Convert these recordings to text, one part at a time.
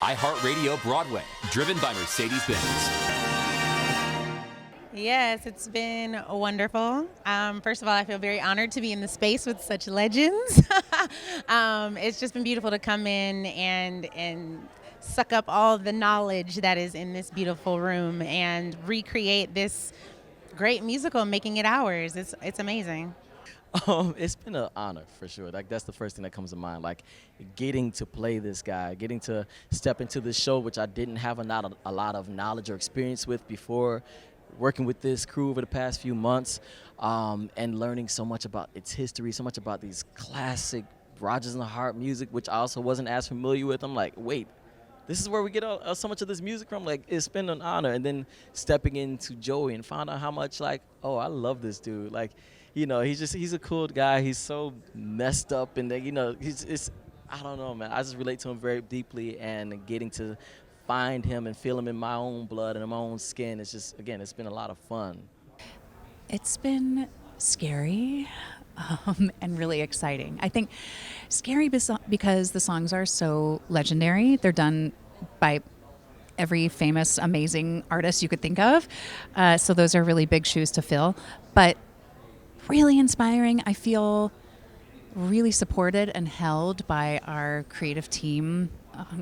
iHeartRadio Broadway, driven by Mercedes-Benz. Yes, it's been wonderful. First of all, I feel very honored to be in the space with such legends. It's just been beautiful to come in and suck up all the knowledge that is in this beautiful room and recreate this great musical, making it ours. It's amazing. It's been an honor for sure. Like that's the first thing that comes to mind. Like getting to play this guy, getting to step into this show, which I didn't have a lot of knowledge or experience with before. Working with this crew over the past few months, and learning so much about its history, so much about these classic Rodgers and Hart music, which I also wasn't as familiar with. I'm like, wait, this is where we get so much of this music from. Like, it's been an honor. And then stepping into Joey and found out how much, like, oh, I love this dude. Like, you know, he's a cool guy. He's so messed up, and you know, I don't know, man. I just relate to him very deeply, and getting to find him and feel him in my own blood and in my own skin. It's just, again, it's been a lot of fun. It's been scary and really exciting. I think scary because the songs are so legendary. They're done by every famous, amazing artist you could think of. So those are really big shoes to fill. But really inspiring. I feel really supported and held by our creative team,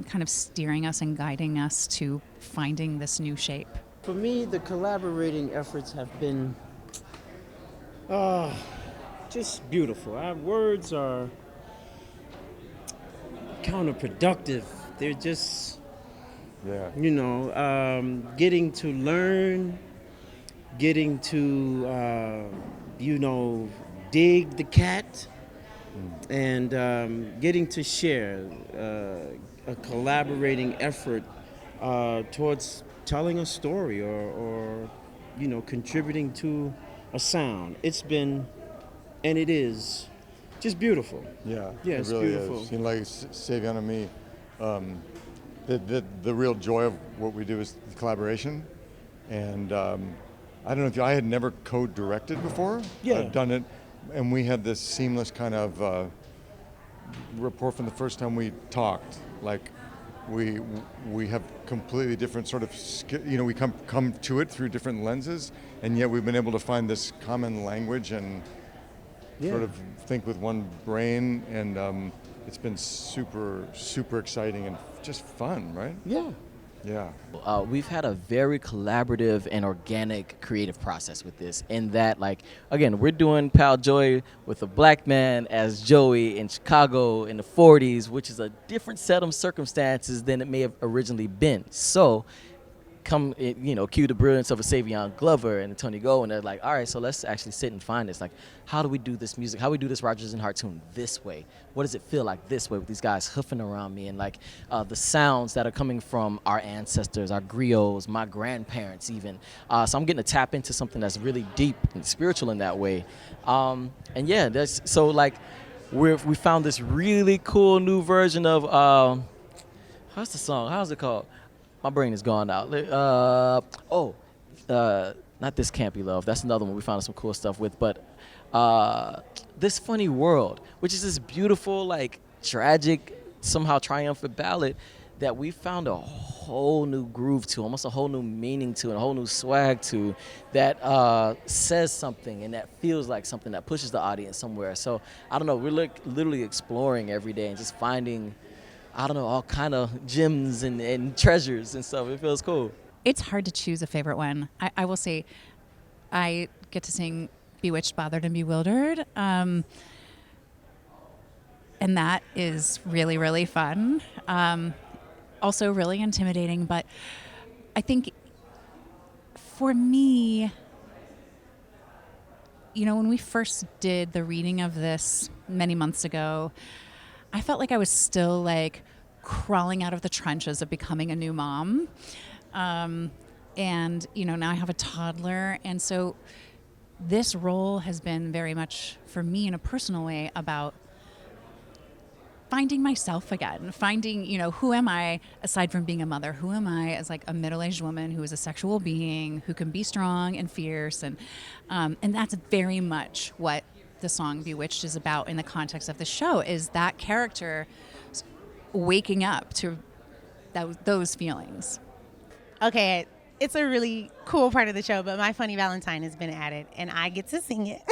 kind of steering us and guiding us to finding this new shape. For me, the collaborating efforts have been just beautiful. Our words are counterproductive. They're just, getting to learn, getting to, dig the cat, and getting to share a collaborating effort towards telling a story or contributing to a sound. It's been, and it is, just beautiful. Yeah, it's it really beautiful. is. Like Savion and me, the real joy of what we do is the collaboration. And I don't know if I had never co-directed before. Yeah. I've done it, and we had this seamless kind of rapport from the first time we talked. Like we have completely different sort of we come to it through different lenses, and yet we've been able to find this common language and sort of think with one brain, and it's been super exciting and just fun, right? Yeah. We've had a very collaborative and organic creative process with this, in that, like, again, we're doing Pal Joey with a black man as Joey in Chicago in the 40s, which is a different set of circumstances than it may have originally been. So cue the brilliance of a Savion Glover and a Tony Go, and they're like, all right, so let's actually sit and find this. Like, how do we do this music? How do we do this Rodgers and Hart tune this way? What does it feel like this way with these guys hoofing around me? And like the sounds that are coming from our ancestors, our griots, my grandparents even. So I'm getting to tap into something that's really deep and spiritual in that way. We found this really cool new version of, how's the song? How's it called? My brain is gone out. Not This Can't Be Love. That's another one we found some cool stuff with. But This Funny World, which is this beautiful, like, tragic, somehow triumphant ballad that we found a whole new groove to, almost a whole new meaning to, and a whole new swag to, that says something and that feels like something that pushes the audience somewhere. So, I don't know, we're literally exploring every day and just finding, I don't know, all kind of gems and treasures and stuff. It feels cool. It's hard to choose a favorite one. I will say I get to sing Bewitched, Bothered, and Bewildered. And that is really, really fun. Also really intimidating. But I think for me, when we first did the reading of this many months ago, I felt like I was still like crawling out of the trenches of becoming a new mom. And, now I have a toddler. And so this role has been very much, for me in a personal way, about finding myself again, finding, who am I aside from being a mother? Who am I as like a middle-aged woman who is a sexual being, who can be strong and fierce? And that's very much what the song Bewitched is about in the context of the show, is that character waking up to those feelings. Okay, it's a really cool part of the show, but My Funny Valentine has been added, and I get to sing it.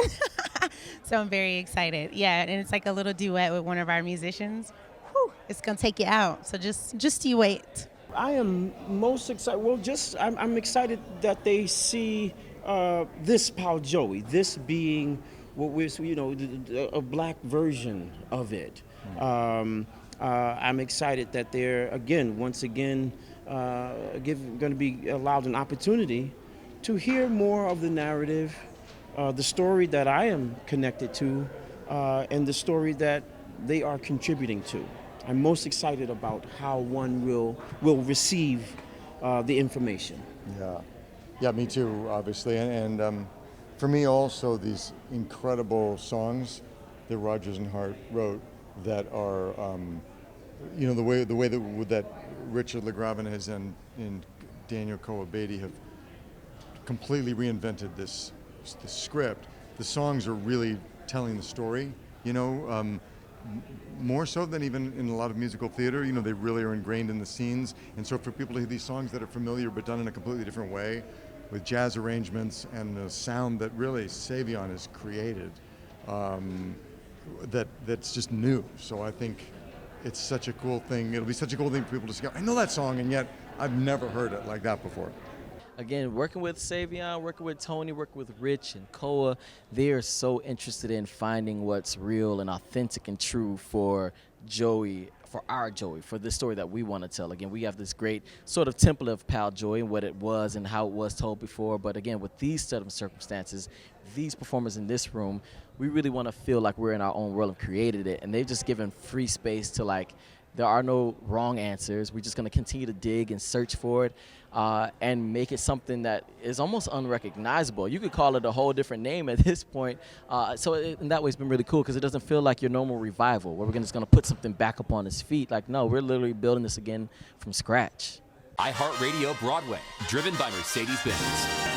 So I'm very excited. Yeah, and it's like a little duet with one of our musicians. Whew, it's going to take you out, so just you wait. I am most excited. Well, I'm excited that they see this Pal Joey, this being what we're, a black version of it. I'm excited that they're once again, going to be allowed an opportunity to hear more of the narrative, the story that I am connected to, and the story that they are contributing to. I'm most excited about how one will receive the information. Yeah, me too, obviously, and for me also these incredible songs that Rodgers and Hart wrote that are, the way that Richard LaGravenese and Daniel Coabedi have completely reinvented this script. The songs are really telling the story, more so than even in a lot of musical theater. They really are ingrained in the scenes. And so for people to hear these songs that are familiar but done in a completely different way, with jazz arrangements and the sound that really Savion has created, that's just new. So I think it's such a cool thing. It'll be such a cool thing for people to say, I know that song, and yet I've never heard it like that before. Again, working with Savion, working with Tony, working with Rich and Koa, they are so interested in finding what's real and authentic and true for Joey, for our Joey, for this story that we want to tell. Again, we have this great sort of template of Pal Joey and what it was and how it was told before. But again, with these set of circumstances, these performers in this room, we really want to feel like we're in our own world and created it. And they've just given free space to, like, there are no wrong answers. We're just going to continue to dig and search for it and make it something that is almost unrecognizable. You could call it a whole different name at this point. In that way, it's been really cool because it doesn't feel like your normal revival where we're just going to put something back up on its feet. Like, no, we're literally building this again from scratch. iHeartRadio Broadway, driven by Mercedes-Benz.